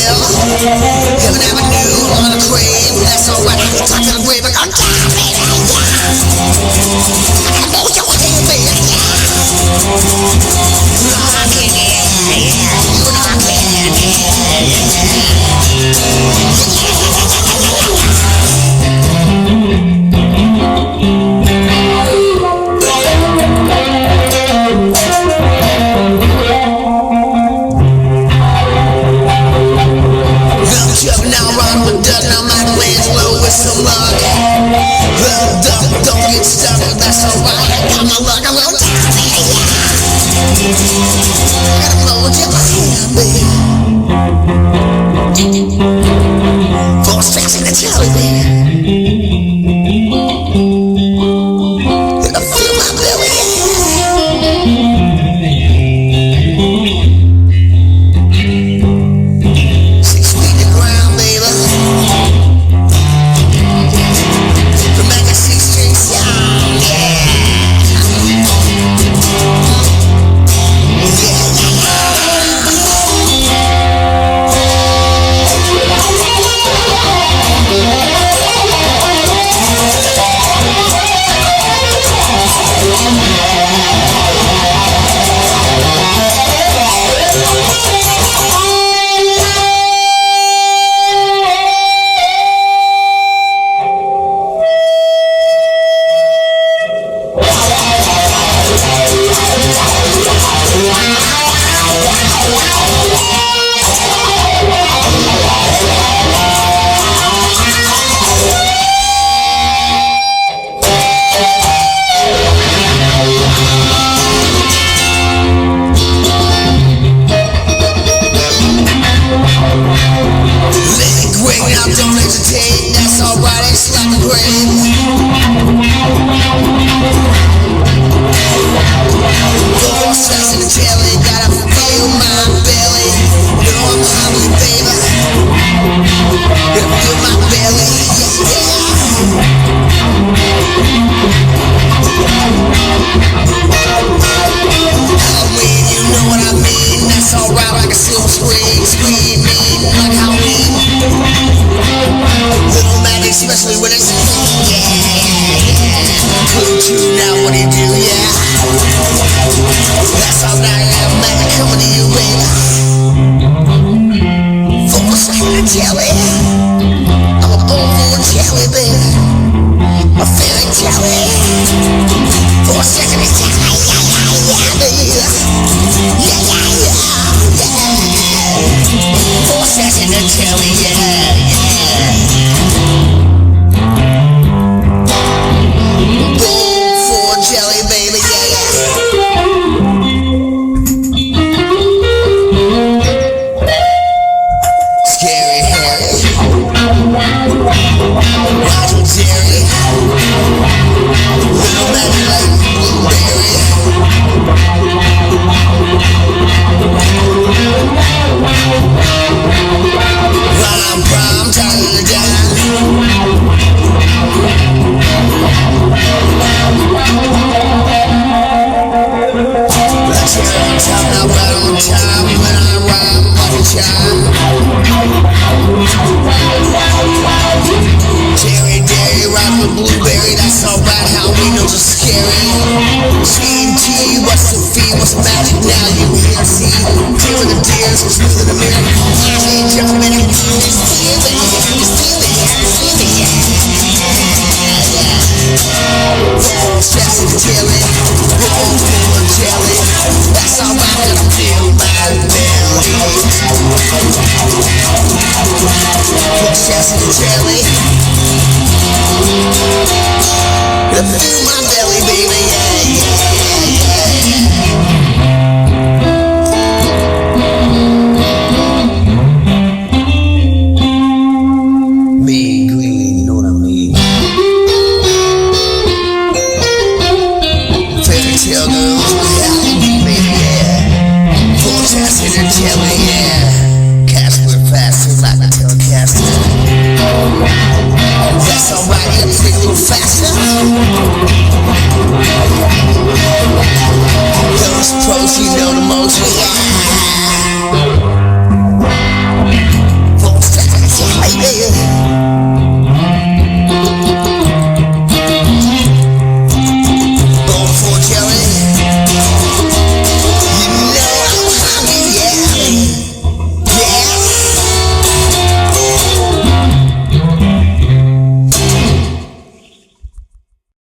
bill. Heaven Avenue on the crave. That's alright. I can talk to the grave. I got down, baby. I know you here, baby. You know I can, yeah. You know I can, some luck. Don't get stuck, that's alright. I got my luck, I'm gonna die, baby. I gotta blow with your hand, baby. 4 strikes in the jelly, baby. And I feel my belly. 6 feet to ground, baby. Don't hesitate, that's alright, it's like a grave. 4 strikes in the jelly, gotta feel my belly. You know I'm hungry, baby. Gotta feel my belly, yeah. I mean, you know what I mean, that's alright, like a silver screen, screaming like Halloween. Little magic, especially when it's Clue 2, now what do you do, yeah? That's all night, I'm magic coming to you, baby. 4 seconds of jelly. I'm a bowl full of jelly, baby. A fairy jelly. 4 seconds of jelly, yeah, baby. Yeah. 4 seconds of jelly, yeah. Blueberry, that's alright, Halloweens are scary. Sweet tea, what's the fee, what's the magic now you hear, see? Deal with the tears, what's smooth in the mirror. Hey, gentlemen, just feel it, stress and jelly, roll full of jelly. That's alright, I feel my belly. Stress and jelly. Feel my belly, baby, yeah. Me green, you know what I mean? Fairy tale girls, baby, yeah. 4 shots in her jelly, yeah. Casper faster like a telecaster. That's alright, you gotta think a little faster. Those pros, you know the most, yeah.